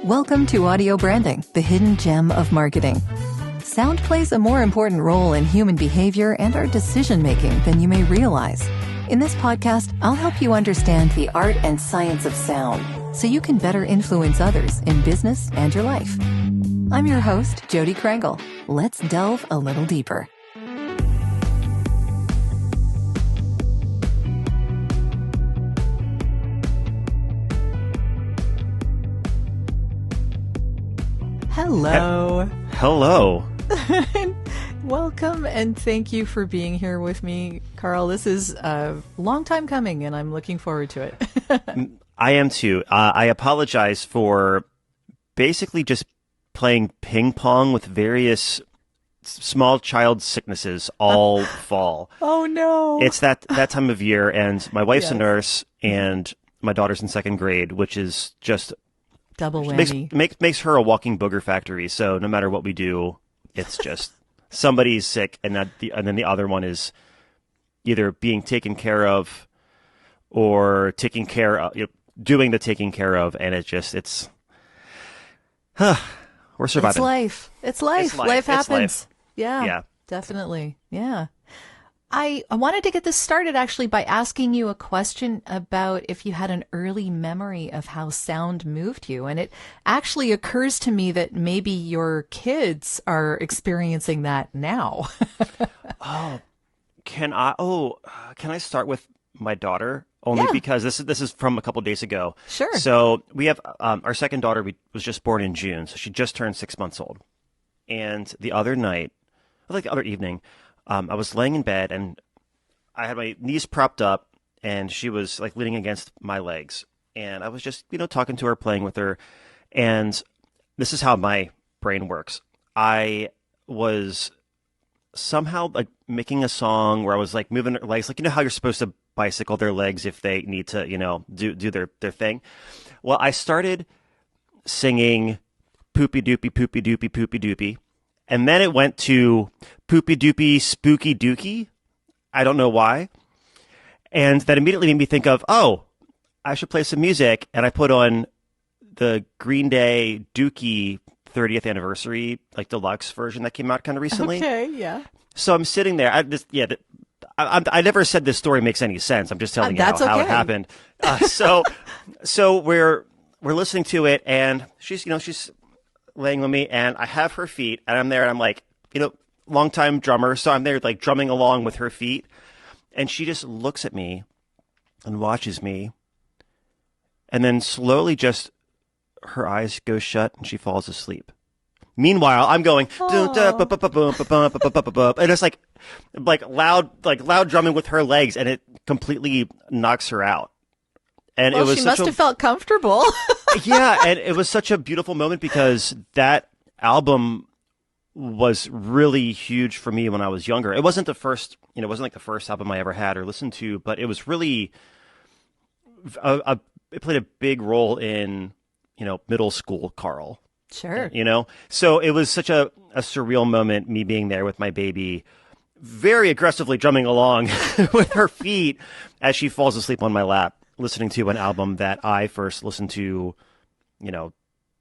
Welcome to Audio Branding, the hidden gem of marketing. Sound plays a more important role in human behavior and our decision-making than you may realize. In this podcast, I'll help you understand the art and science of sound so you can better influence others in business and your life. I'm your host, Jodi Krangle. Let's delve a little deeper. Hello. Hello. Welcome and thank you for being here with me, Carl. This is a long time coming and I'm looking forward to it. I am too. I apologize for basically just playing ping pong with various small child sicknesses all fall. Oh no. It's that time of year, and my wife's Yes. a nurse and my daughter's in second grade, which is just Double whammy. makes her a walking booger factory. So no matter what we do, it's just somebody's sick, and then the other one is either being taken care of or taking care of, doing the taking care of, and we're surviving. It's life. Life happens. Life. Yeah, definitely. Yeah. I wanted to get this started actually by asking you a question about if you had an early memory of how sound moved you. And it actually occurs to me that maybe your kids are experiencing that now. Can I start with my daughter? Only because this is from a couple of days ago. Sure. So we have our second daughter was just born in June, so she just turned 6 months old. And the other evening, I was laying in bed and I had my knees propped up and she was like leaning against my legs. And I was just, talking to her, playing with her. And this is how my brain works. I was somehow like making a song where I was like moving her legs, like, how you're supposed to bicycle their legs if they need to, do their thing. Well, I started singing poopy doopy, poopy doopy, poopy doopy. And then it went to poopy doopy, spooky dookie. I don't know why. And that immediately made me think of, I should play some music. And I put on the Green Day Dookie 30th anniversary, like deluxe version that came out kind of recently. Okay, yeah. So I'm sitting there. I never said this story makes any sense. I'm just telling you how it happened. So we're listening to it, and she's laying with me, and I have her feet, and I'm there, and I'm like, longtime drummer, so I'm there like drumming along with her feet, and she just looks at me and watches me, and then slowly just her eyes go shut and she falls asleep. Meanwhile, I'm going and it's like loud drumming with her legs, and it completely knocks her out. And she must have felt comfortable. Yeah, and it was such a beautiful moment because that album was really huge for me when I was younger. It wasn't the first, it wasn't like the first album I ever had or listened to, but it was really, it played a big role in, middle school Carl. Sure. So it was such a surreal moment, me being there with my baby, very aggressively drumming along with her feet as she falls asleep on my lap, listening to an album that I first listened to,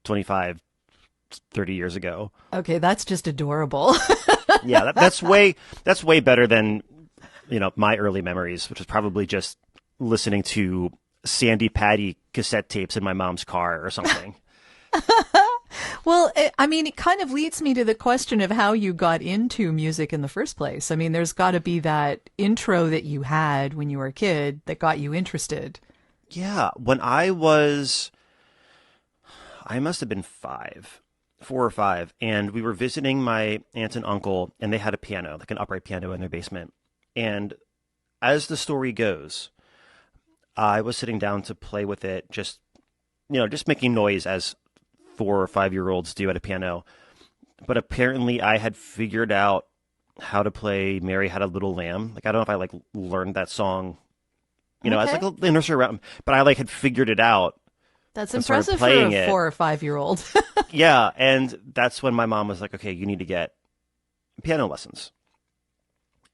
25, 30 years ago. Okay, that's just adorable. Yeah, that's way better than, my early memories, which was probably just listening to Sandy Patty cassette tapes in my mom's car or something. Well, it kind of leads me to the question of how you got into music in the first place. I mean, there's got to be that intro that you had when you were a kid that got you interested. Yeah, when I must have been 4 or 5, and we were visiting my aunt and uncle, and they had a piano, like an upright piano in their basement. And as the story goes, I was sitting down to play with it, just making noise as 4 or 5-year-olds do at a piano. But apparently I had figured out how to play Mary Had a Little Lamb. Like, I don't know if I learned that song, as like a nursery rhyme, but I had figured it out. That's impressive for a 4 or 5-year-old. Yeah. And that's when my mom was like, okay, you need to get piano lessons.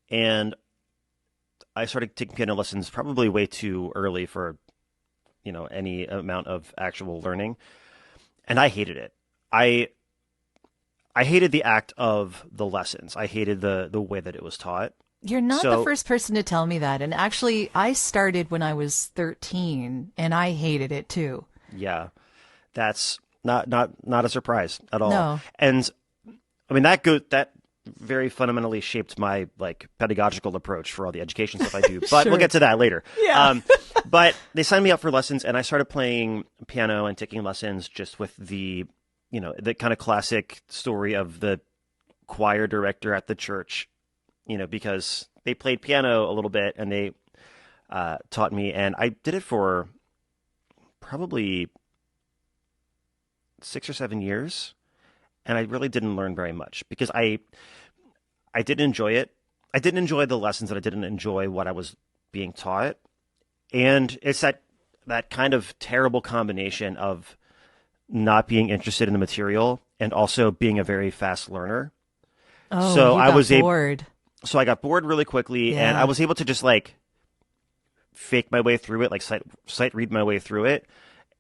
And I started taking piano lessons probably way too early for, any amount of actual learning. and I hated it. I hated the act of the lessons. I hated the way that it was taught. You're not the first person to tell me that. And actually, I started when I was 13, and I hated it too. Yeah, that's not a surprise at all. No. And I mean that very fundamentally shaped my like pedagogical approach for all the education stuff I do. But Sure. we'll get to that later. Yeah. But they signed me up for lessons, and I started playing piano and taking lessons just with the kind of classic story of the choir director at the church, because they played piano a little bit and they taught me, and I did it for probably 6 or 7 years, and I really didn't learn very much because I didn't enjoy it. I didn't enjoy the lessons, and I didn't enjoy what I was being taught. And it's that kind of terrible combination of not being interested in the material and also being a very fast learner. Oh, so you I got was bored. So I got bored really quickly, Yeah. and I was able to just like fake my way through it, like sight read my way through it.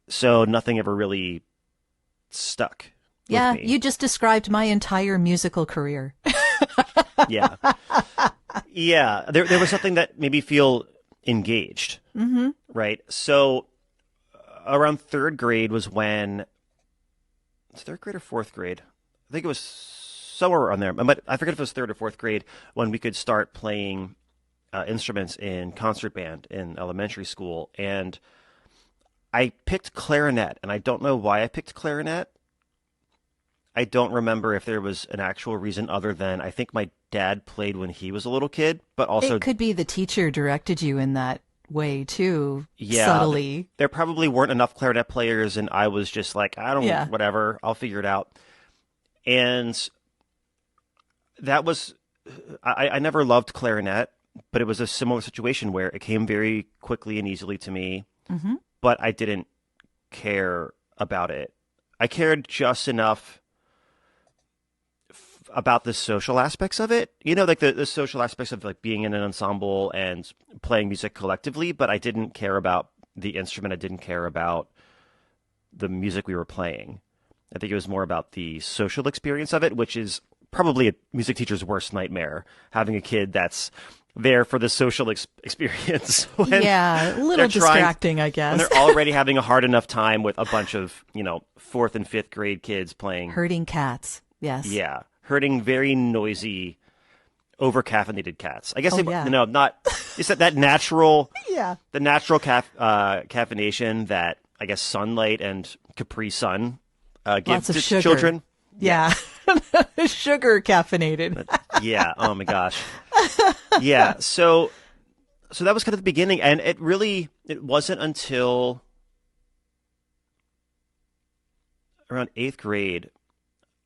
So nothing ever really stuck. Yeah, with me. you just described my entire musical career. Yeah. Yeah. There was something that made me feel engaged. Mm-hmm. Right. So around third grade was when, it's third grade or fourth grade? I think it was somewhere around there. But I forget if it was third or fourth grade when we could start playing instruments in concert band in elementary school. And I picked clarinet, and I don't know why I picked clarinet. I don't remember if there was an actual reason other than I think my dad played when he was a little kid, but also It could be the teacher directed you in that way too, yeah, subtly. there probably weren't enough clarinet players, and I was just like, whatever, I'll figure it out. And that was, I never loved clarinet, but it was a similar situation where it came very quickly and easily to me, Mm-hmm. but I didn't care about it. I cared just enough about the social aspects of it, like the social aspects of like being in an ensemble and playing music collectively, but I didn't care about the instrument. I didn't care about the music we were playing. I think it was more about the social experience of it, which is probably a music teacher's worst nightmare, having a kid that's there for the social experience. Yeah, a little distracting, I guess. When they're already having a hard enough time with a bunch of, fourth and fifth grade kids playing. Herding cats, yes. Yeah, herding very noisy, over-caffeinated cats. I guess not. It's that natural, Yeah. the natural caffeination that I guess sunlight and Capri Sun give Lots of to sugar. children. Yeah. Sugar caffeinated. Yeah. Oh my gosh. Yeah. So that was kind of the beginning, and it wasn't until around 8th grade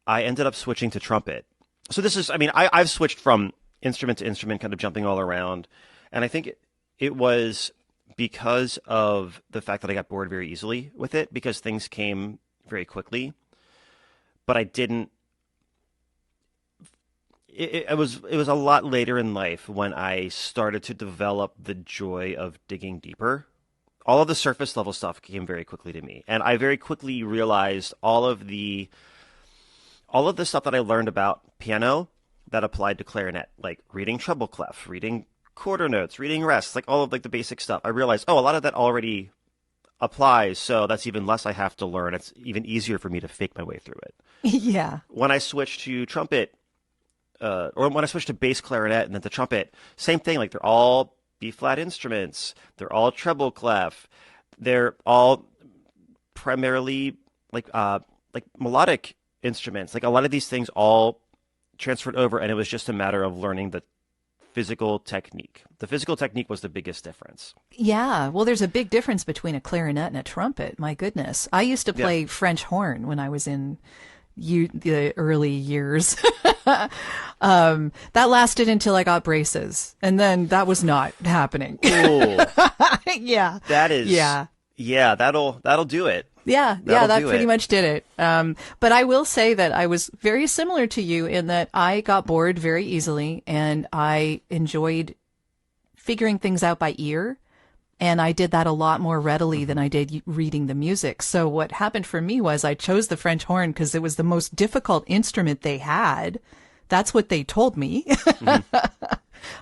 I ended up switching to trumpet. So this is, I've switched from instrument to instrument, kind of jumping all around, and I think it was because of the fact that I got bored very easily with it, because things came very quickly, but I didn't. It was a lot later in life when I started to develop the joy of digging deeper. All of the surface level stuff came very quickly to me, and I very quickly realized all of the stuff that I learned about piano that applied to clarinet, like reading treble clef, reading quarter notes, reading rests, like all of like the basic stuff. I realized, a lot of that already applies, so that's even less I have to learn. It's even easier for me to fake my way through it. Yeah. When I switched to trumpet, or when I switched to bass clarinet and then to trumpet, same thing. Like they're all B-flat instruments. They're all treble clef. They're all primarily like melodic instruments. Like a lot of these things all transferred over, and it was just a matter of learning the physical technique. The physical technique was the biggest difference. Yeah. Well, there's a big difference between a clarinet and a trumpet. My goodness. I used to play French horn when I was in the early years. That lasted until I got braces, and then that was not happening. Ooh. Yeah. That is. Yeah. Yeah, that'll do it. Yeah, That'll that do pretty it. much did it. But I will say that I was very similar to you in that I got bored very easily, and I enjoyed figuring things out by ear. And I did that a lot more readily than I did reading the music. So what happened for me was I chose the French horn because it was the most difficult instrument they had. That's what they told me.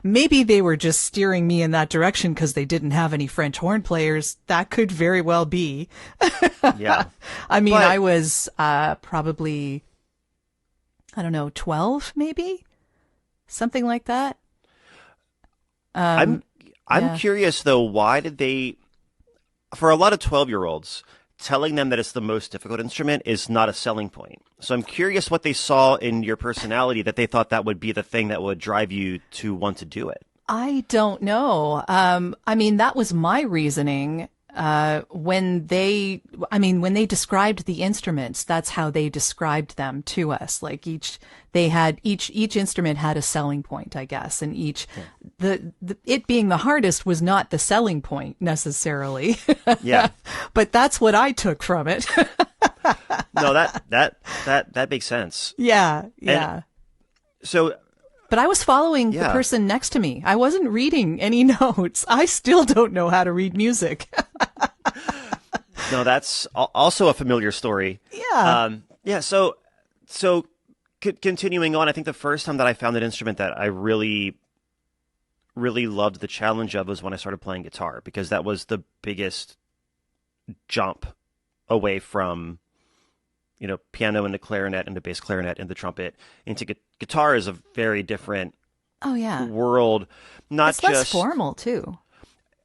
Maybe they were just steering me in that direction because they didn't have any French horn players. That could very well be. Yeah. I mean, I was probably, I don't know, 12 maybe? Something like that. I'm curious, though, why did they, for a lot of 12-year-olds, telling them that it's the most difficult instrument is not a selling point. So I'm curious what they saw in your personality that they thought that would be the thing that would drive you to want to do it. I don't know. I mean, that was my reasoning. When they described the instruments, that's how they described them to us. Like each instrument had a selling point, I guess, and it being the hardest was not the selling point necessarily. Yeah. But that's what I took from it. No, that makes sense. Yeah. And so, but I was following the person next to me. I wasn't reading any notes. I still don't know how to read music. No, that's also a familiar story. Yeah. So continuing on, I think the first time that I found an instrument that I really, really loved the challenge of was when I started playing guitar, because that was the biggest jump away from, piano into clarinet into bass clarinet into trumpet into guitar is a very different world. It's less formal too.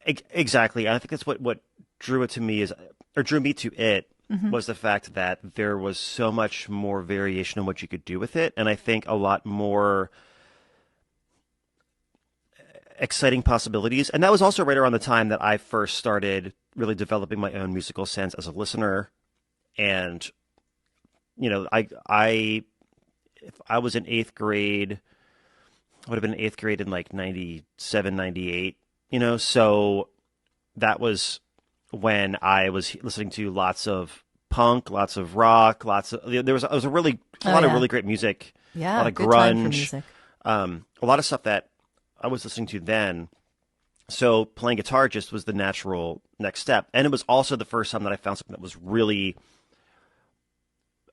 Exactly. I think that's what drew me to it was the fact that there was so much more variation in what you could do with it, and I think a lot more exciting possibilities. And that was also right around the time that I first started really developing my own musical sense as a listener. And if I was in 8th grade, I would have been in 8th grade in like 97, 98, so that was when I was listening to lots of punk, lots of rock, there was a lot of really great music, a lot of good time for grunge, music. A lot of stuff that I was listening to then. So playing guitar just was the natural next step. And it was also the first time that I found something that was really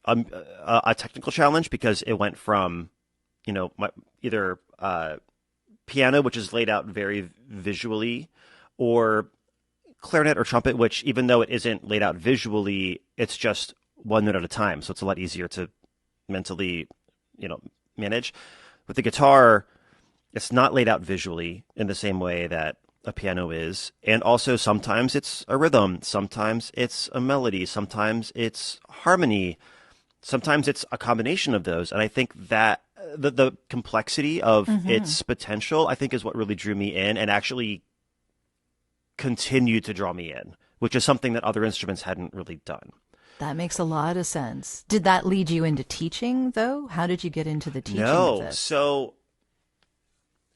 a technical challenge, because it went from, either piano, which is laid out very visually, or clarinet or trumpet, which, even though it isn't laid out visually, it's just one note at a time. So it's a lot easier to mentally, manage. With the guitar, it's not laid out visually in the same way that a piano is. And also sometimes it's a rhythm, sometimes it's a melody, sometimes it's harmony, sometimes it's a combination of those. And I think that the complexity of its potential, I think, is what really drew me in and actually continued to draw me in, which is something that other instruments hadn't really done. That makes a lot of sense. Did that lead you into teaching, though? How did you get into the teaching of this? So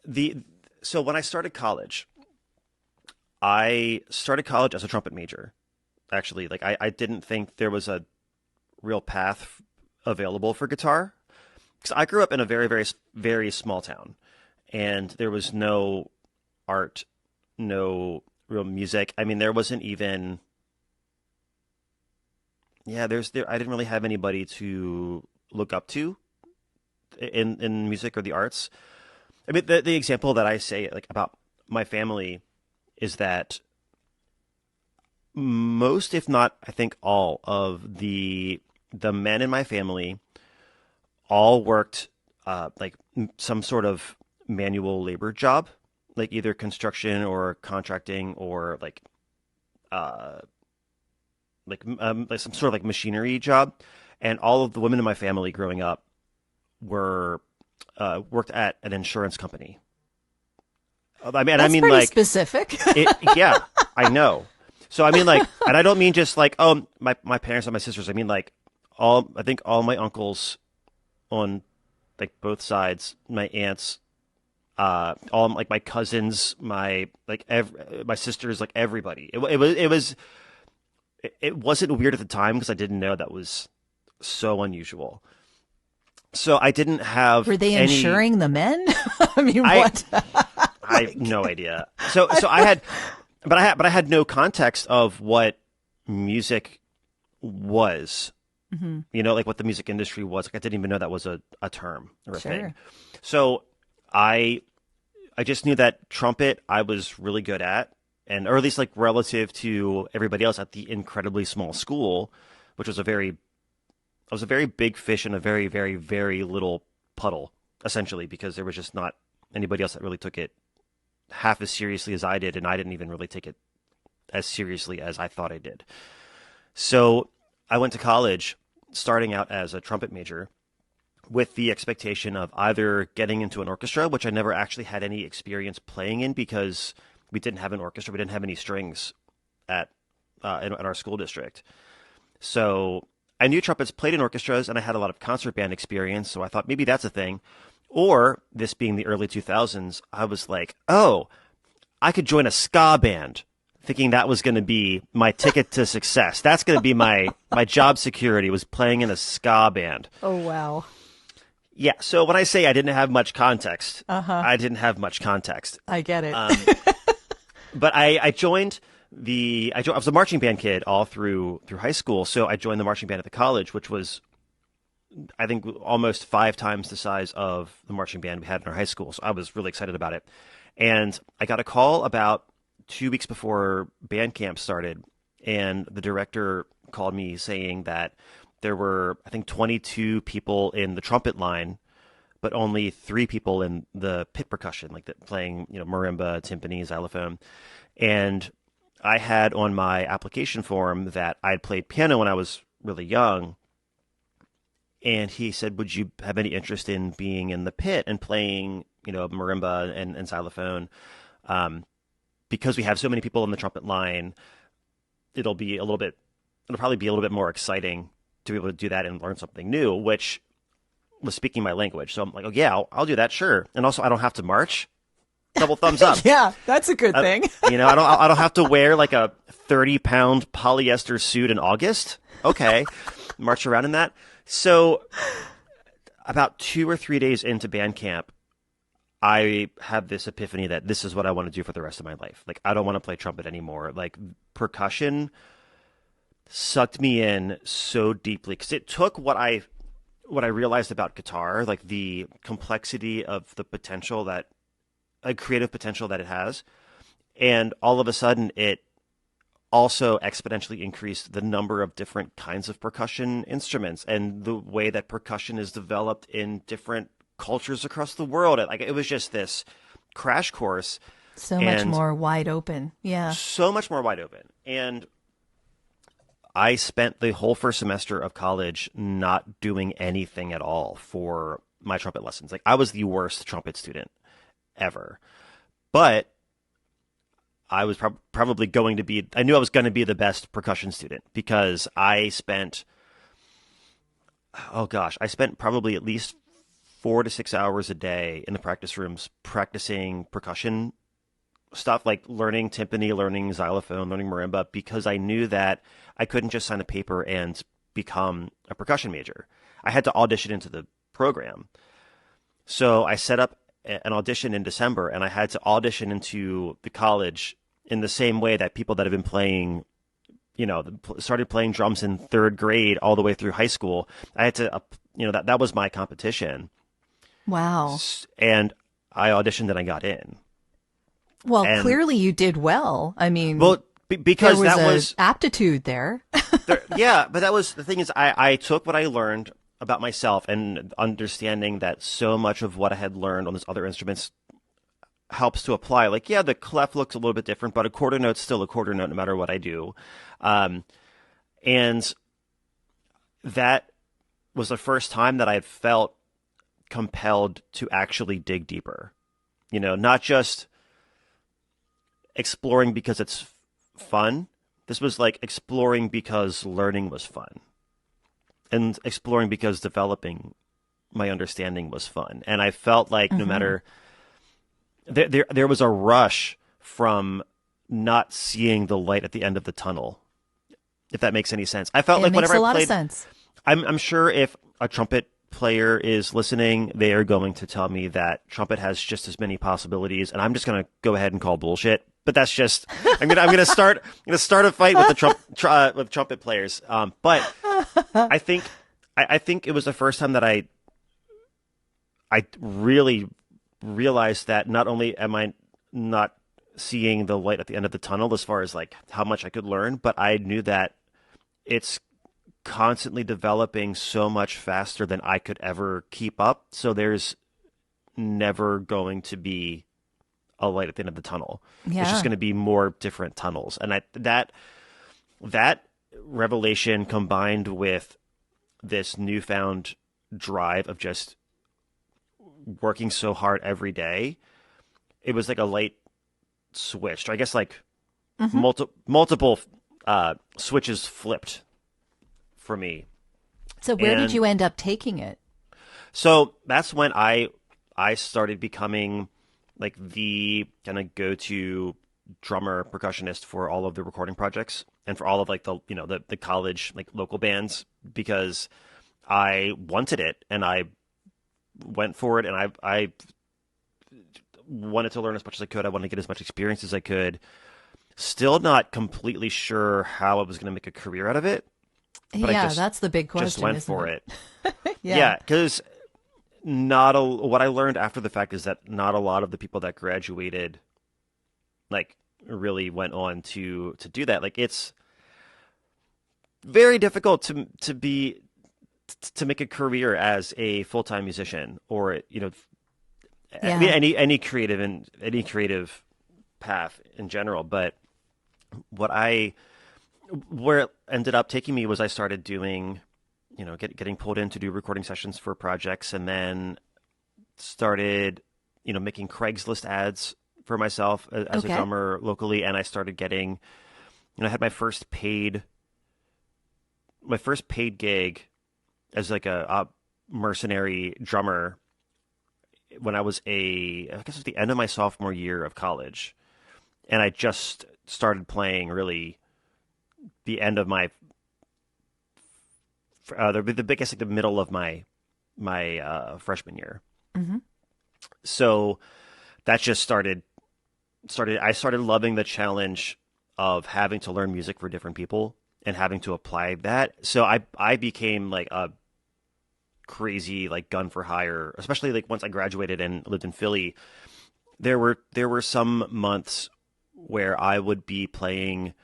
when I started college as a trumpet major. Actually, I didn't think there was a real path available for guitar, because I grew up in a very, very, very small town, and there was no art, no real music. I mean, there wasn't even, I didn't really have anybody to look up to in music or the arts. I mean, the example that I say about my family is that most, if not, I think all of the men in my family all worked some sort of manual labor job, like either construction or contracting or some sort of machinery job. And all of the women in my family growing up were worked at an insurance company. That's pretty specific. Yeah, I know. So I mean, and I don't mean just my parents and my sisters. I mean I think all my uncles on both sides, my aunts, all my cousins, my sisters, everybody. It wasn't weird at the time because I didn't know that was so unusual. So I didn't have. Were they insuring the men? I mean, what? I have no idea. So I had but I had no context of what music was. Mm-hmm. You know, like what the music industry was. Like I didn't even know that was a term or a Sure. thing. So I just knew that trumpet I was really good at, and or at least like relative to everybody else at the incredibly small school, which was I was a very big fish in a very, very, very little puddle, essentially, because there was just not anybody else that really took it half as seriously as I did, and I didn't even really take it as seriously as I thought I did. So I went to college starting out as a trumpet major with the expectation of either getting into an orchestra, which I never actually had any experience playing in because we didn't have an orchestra. We didn't have any strings at in our school district. So I knew trumpets played in orchestras, and I had a lot of concert band experience, so I thought maybe that's a thing. Or, this being the early 2000s, I was like, oh, I could join a ska band, thinking that was going to be my ticket to success. That's going to be my job security, was playing in a ska band. Oh, wow. Yeah, so when I say I didn't have much context, I didn't have much context. I get it. But I joined I was a marching band kid all through high school, so I joined the marching band at the college, which was, I think, almost 5 times the size of the marching band we had in our high school. So I was really excited about it. And I got a call about 2 weeks before band camp started, and the director called me saying that there were, I think, 22 people in the trumpet line, but only 3 people in the pit percussion, like playing, marimba, timpani, xylophone. And I had on my application form that I'd played piano when I was really young. And he said, would you have any interest in being in the pit and playing, marimba and xylophone? Because we have so many people in the trumpet line, it'll probably be a little bit more exciting to be able to do that and learn something new, which was speaking my language. So I'm like, oh yeah, I'll do that. Sure. And also I don't have to march. Double thumbs up. Yeah, that's a good thing. I don't have to wear like a 30-pound polyester suit in August. Okay. March around in that. So about 2 or 3 days into band camp, I have this epiphany that this is what I want to do for the rest of my life. Like, I don't want to play trumpet anymore. Like, percussion sucked me in so deeply because it took what I realized about guitar, like the complexity of the potential that a creative potential that it has. And all of a sudden it also exponentially increased the number of different kinds of percussion instruments and the way that percussion is developed in different cultures across the world. Like, it was just this crash course. So much more wide open. Yeah. So much more wide open. And I spent the whole first semester of college not doing anything at all for my trumpet lessons. Like, I was the worst trumpet student ever. But I was probably going to be, I knew I was going to be the best percussion student because I spent probably at least 4 to 6 hours a day in the practice rooms practicing percussion stuff, like learning timpani, learning xylophone, learning marimba, because I knew that I couldn't just sign a paper and become a percussion major. I had to audition into the program. So I set up an audition in December, and I had to audition into the college in the same way that people that have been playing, started playing drums in 3rd grade all the way through high school. I had to, that was my competition. Wow. And I auditioned and I got in. Well, clearly you did well. I mean, because there was that was aptitude there. Yeah, but that was the thing is I took what I learned about myself and understanding that so much of what I had learned on these other instruments helps to apply. Like, yeah, the clef looks a little bit different, but a quarter note's still a quarter note no matter what I do. And that was the first time that I had felt compelled to actually dig deeper. Not just exploring because it's fun. This was like exploring because learning was fun. And exploring because developing my understanding was fun. And I felt like no matter there was a rush from not seeing the light at the end of the tunnel, if that makes any sense. I felt like whenever I played, makes a lot of sense. I'm sure if a trumpet player is listening, they are going to tell me that trumpet has just as many possibilities, and I'm just going to go ahead and call bullshit but that's just I'm gonna start a fight with the with trumpet players. But I think it was the first time that I really realized that not only am I not seeing the light at the end of the tunnel as far as like how much I could learn, but I knew that it's constantly developing so much faster than I could ever keep up. So there's never going to be a light at the end of the tunnel. Yeah. It's just going to be more different tunnels. And that revelation combined with this newfound drive of just working so hard every day, it was like a light switched. I guess like multiple switches flipped for me. So where did you end up taking it? So that's when I started becoming like the kind of go-to drummer percussionist for all of the recording projects and for all of like the college like local bands, because I wanted it and I went for it, and I wanted to learn as much as I could. I wanted to get as much experience as I could. Still not completely sure how I was going to make a career out of it. But yeah, that's the big question. Just went for it. Yeah, because what I learned after the fact is that not a lot of the people that graduated, like, really went on to do that. Like, it's very difficult to make a career as a full-time musician, or I mean, any creative path in general. But where it ended up taking me was I started doing, getting pulled in to do recording sessions for projects, and then started, making Craigslist ads for myself as a drummer locally. And I started getting, I had my first paid gig as like a mercenary drummer when I was I guess it was the end of my sophomore year of college. And I just started playing really the end of my the biggest, like the middle of my freshman year. Mm-hmm. So that just started. I started loving the challenge of having to learn music for different people and having to apply that. So I became like a crazy like gun for hire, especially like once I graduated and lived in Philly. There were some months where I would be playing.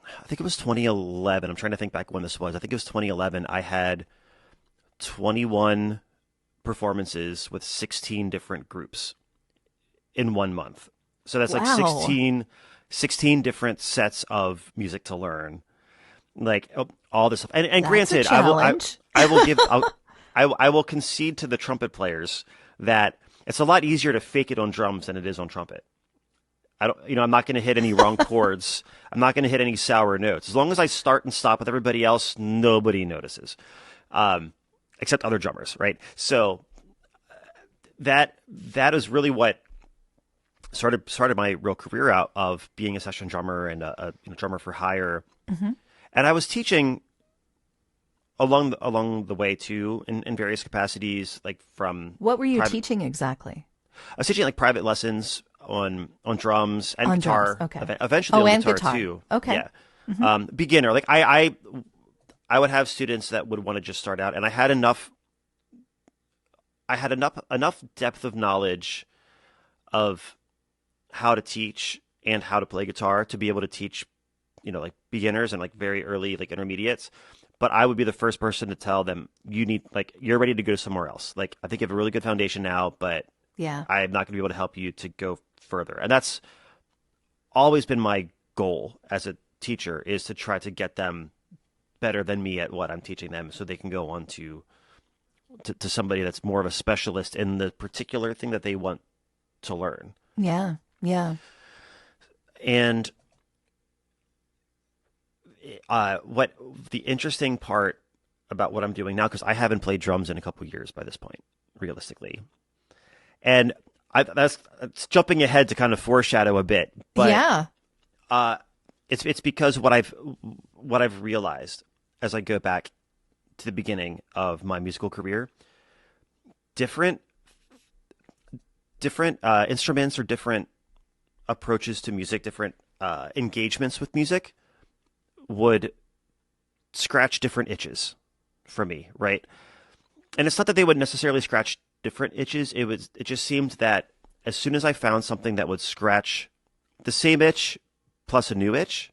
I think it was 2011. I'm trying to think back when this was. I think it was 2011. I had 21 performances with 16 different groups in 1 month. So that's like 16 different sets of music to learn. Like all this stuff. And granted, I will concede to the trumpet players that it's a lot easier to fake it on drums than it is on trumpet. I'm not going to hit any wrong chords. I'm not going to hit any sour notes. As long as I start and stop with everybody else, nobody notices, except other drummers, right? So that is really what started my real career out of being a session drummer and a drummer for hire. Mm-hmm. And I was teaching along the way too, in various capacities, like from. What were you teaching exactly? I was teaching like private lessons on drums and on guitar. Drums. Okay. Eventually on guitar too. Okay. Yeah. Mm-hmm. Beginner. Like I would have students that would want to just start out, and I had enough depth of knowledge of how to teach and how to play guitar to be able to teach, like beginners and like very early like intermediates. But I would be the first person to tell them, you're ready to go somewhere else. Like, I think you have a really good foundation now, but yeah, I'm not going to be able to help you to go further. And that's always been my goal as a teacher, is to try to get them better than me at what I'm teaching them, so they can go on to somebody that's more of a specialist in the particular thing that they want to learn. Yeah. Yeah. And what the interesting part about what I'm doing now, because I haven't played drums in a couple years by this point, realistically. And that's jumping ahead to kind of foreshadow a bit, but yeah, it's because what I've realized as I go back to the beginning of my musical career, different instruments or different approaches to music, different engagements with music would scratch different itches for me, right? And it's not that they would necessarily scratch different itches. It just seemed that as soon as I found something that would scratch the same itch plus a new itch,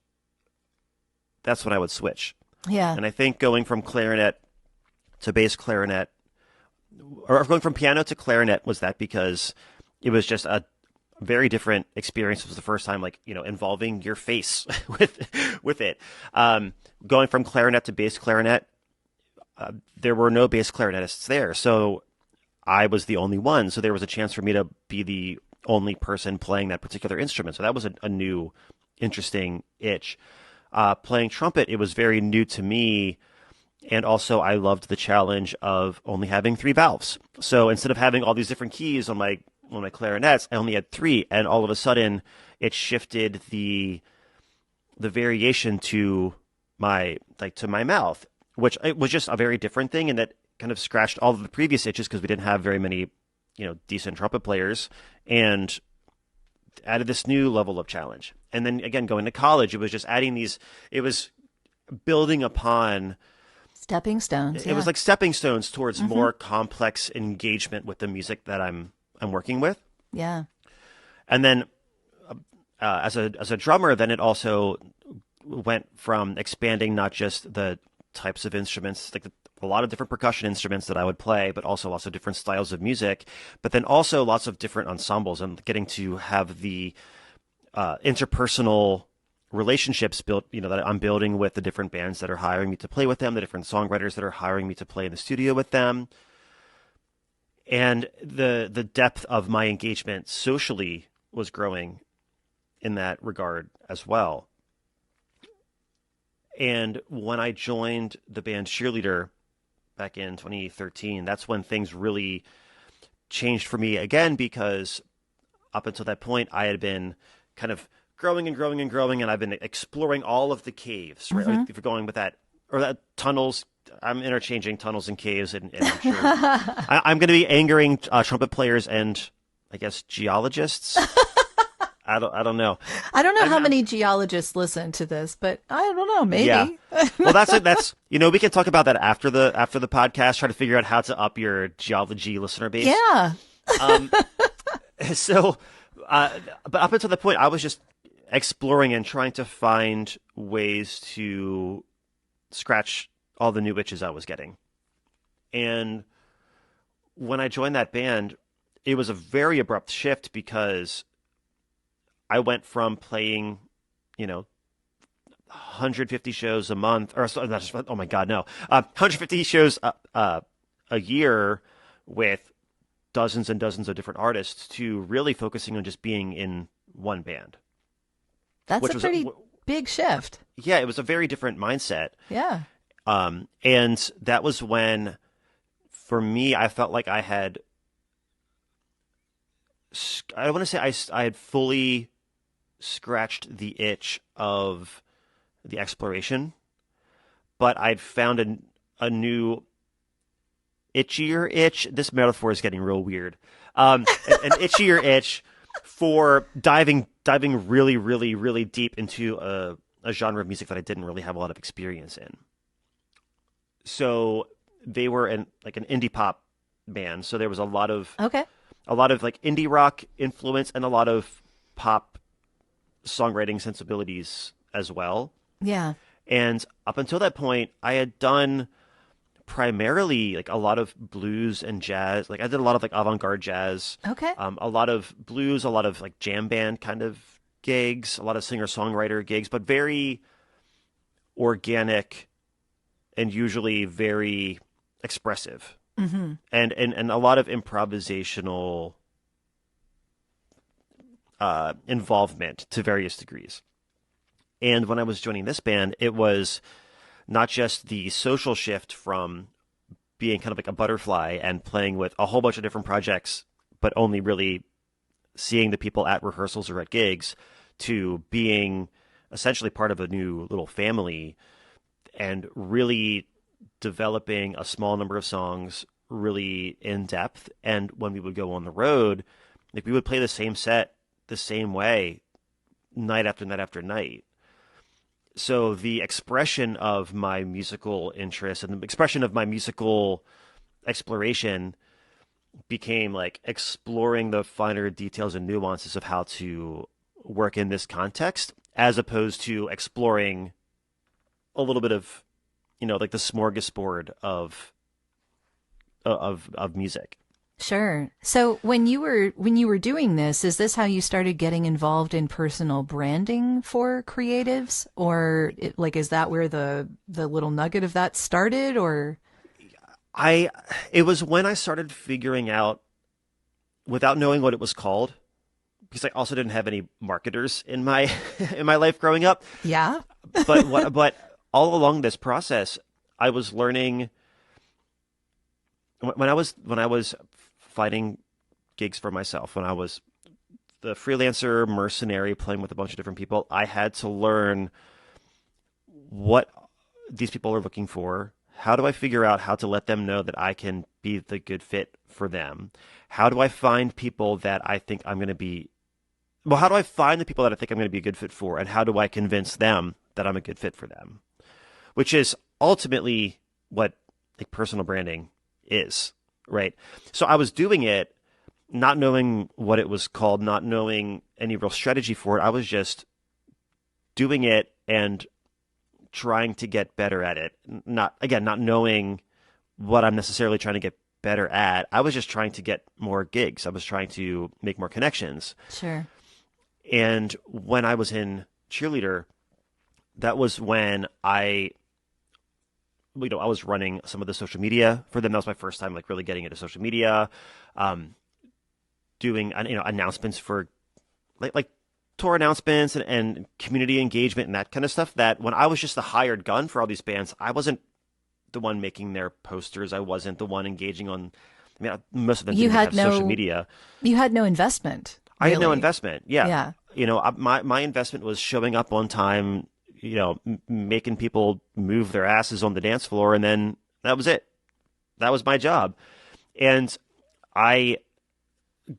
that's when I would switch. Yeah. And I think going from clarinet to bass clarinet, or going from piano to clarinet, was that because it was just a very different experience. It was the first time, like, involving your face with it. Going from clarinet to bass clarinet, there were no bass clarinetists there, so I was the only one. So there was a chance for me to be the only person playing that particular instrument. So that was a new, interesting itch. Playing trumpet, it was very new to me. And also I loved the challenge of only having 3 valves. So instead of having all these different keys on my clarinets, I only had 3. And all of a sudden it shifted the variation to my mouth, which it was just a very different thing. And that kind of scratched all of the previous itches because we didn't have very many, decent trumpet players, and added this new level of challenge. And then again, going to college, it was just adding these, it was building upon stepping stones. It was like stepping stones towards more complex engagement with the music that I'm working with. Yeah. And then as a drummer, then it also went from expanding not just the types of instruments, like a lot of different percussion instruments that I would play, but also lots of different styles of music, but then also lots of different ensembles, and getting to have the interpersonal relationships built, that I'm building with the different bands that are hiring me to play with them, the different songwriters that are hiring me to play in the studio with them. And the depth of my engagement socially was growing in that regard as well. And when I joined the band Cheerleader back in 2013, that's when things really changed for me again, because up until that point, I had been kind of growing and growing and growing, and I've been exploring all of the caves, right? Like if you're going with that, or that tunnels, I'm interchanging tunnels and caves, and I'm sure I'm going to be angering trumpet players and, I guess, geologists. I don't know. I don't know how many geologists listen to this, but I don't know. Maybe. Yeah. Well, that's we can talk about that after the podcast. Try to figure out how to up your geology listener base. Yeah. So, but up until the point, I was just exploring and trying to find ways to scratch all the new itches I was getting. And when I joined that band, it was a very abrupt shift, because I went from playing, 150 shows a month, or not just, oh my God, no, 150 shows a year with dozens and dozens of different artists, to really focusing on just being in one band. That's a pretty big shift. Yeah, it was a very different mindset. Yeah. And that was when, for me, I felt like I had, I want to say I had fully scratched the itch of the exploration, but I'd found a new itchier itch. This metaphor is getting real weird. An itchier itch for diving really, really, really deep into a genre of music that I didn't really have a lot of experience in. So they were an indie pop band. So there was a lot of like indie rock influence and a lot of pop songwriting sensibilities as well. Yeah. And up until that point, I had done primarily like a lot of blues and jazz. Like I did a lot of like avant-garde jazz. Okay. A lot of blues, a lot of like jam band kind of gigs, a lot of singer-songwriter gigs, but very organic and usually very expressive. Mm-hmm. And a lot of improvisational involvement to various degrees. And when I was joining this band, it was not just the social shift from being kind of like a butterfly and playing with a whole bunch of different projects, but only really seeing the people at rehearsals or at gigs, to being essentially part of a new little family and really developing a small number of songs really in depth. And when we would go on the road, like we would play the same set the same way night after night after night. So the expression of my musical interest and the expression of my musical exploration became like exploring the finer details and nuances of how to work in this context, as opposed to exploring a little bit of, like the smorgasbord of music. Sure. So when you were doing this, is this how you started getting involved in personal branding for creatives, or is that where the little nugget of that started, or? It was when I started figuring out, without knowing what it was called, because I also didn't have any marketers in my in my life growing up. Yeah. but all along this process, I was learning when I was finding gigs for myself, when I was the freelancer mercenary playing with a bunch of different people, I had to learn what these people are looking for. How do I figure out how to let them know that I can be the good fit for them? How do I find people that I think I'm going to be, well, how do I find the people that I think I'm going to be a good fit for? And how do I convince them that I'm a good fit for them? Which is ultimately what like personal branding is, right? So I was doing it, not knowing what it was called, not knowing any real strategy for it. I was just doing it and trying to get better at it. Not knowing what I'm necessarily trying to get better at. I was just trying to get more gigs. I was trying to make more connections. Sure. And when I was in cheerleader, that was when I was running some of the social media for them. That was my first time like really getting into social media, doing announcements for like tour announcements and community engagement and that kind of stuff. That when I was just the hired gun for all these bands, I wasn't the one making their posters. I wasn't the one engaging on. I mean, most of them didn't have social media. You had no investment. I had no investment. Yeah. My investment was showing up on time, making people move their asses on the dance floor, and then that was it. That was my job. And I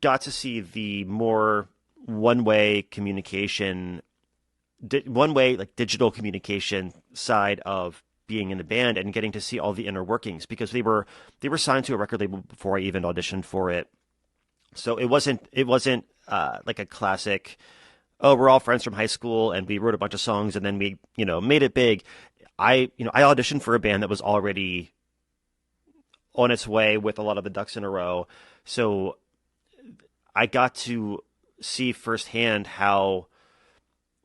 got to see the more one-way communication, like digital communication side of being in the band and getting to see all the inner workings, because they were signed to a record label before I even auditioned for it. So it wasn't like a classic, oh, we're all friends from high school and we wrote a bunch of songs and then we, made it big. I auditioned for a band that was already on its way with a lot of the ducks in a row. So I got to see firsthand how,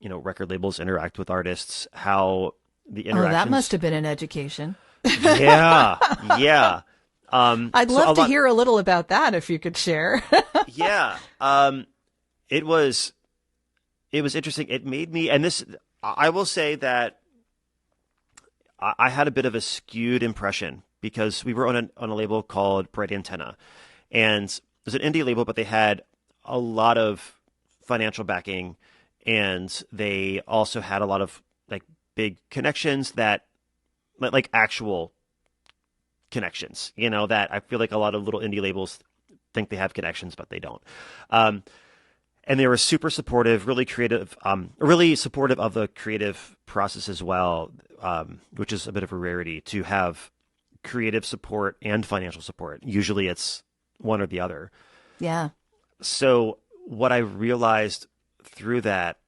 record labels interact with artists, how the interactions. Oh, that must have been an education. Yeah. I'd love to hear a little about that if you could share. Yeah. It was interesting. It made me, and this, I will say that I had a bit of a skewed impression because we were on a label called Bright Antenna, and it was an indie label, but they had a lot of financial backing, and they also had a lot of like big connections that, like actual connections, that I feel like a lot of little indie labels think they have connections, but they don't. And they were super supportive, really creative, really supportive of the creative process as well, which is a bit of a rarity to have creative support and financial support. Usually it's one or the other. Yeah. So what I realized through that,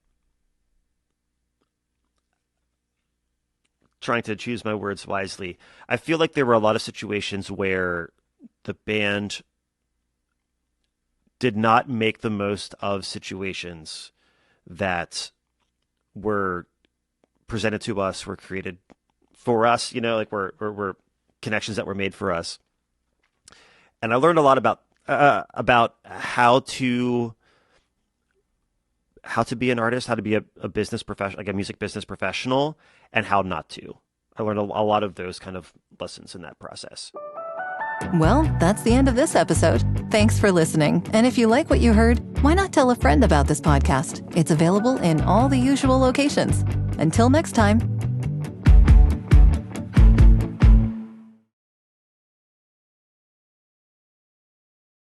trying to choose my words wisely, I feel like there were a lot of situations where the band did not make the most of situations that were presented to us, were created for us, like were connections that were made for us. And I learned a lot about how to be an artist, how to be a business professional, like a music business professional, and how not to. I learned a lot of those kind of lessons in that process. Well, that's the end of this episode. Thanks for listening. And if you like what you heard, why not tell a friend about this podcast? It's available in all the usual locations. Until next time.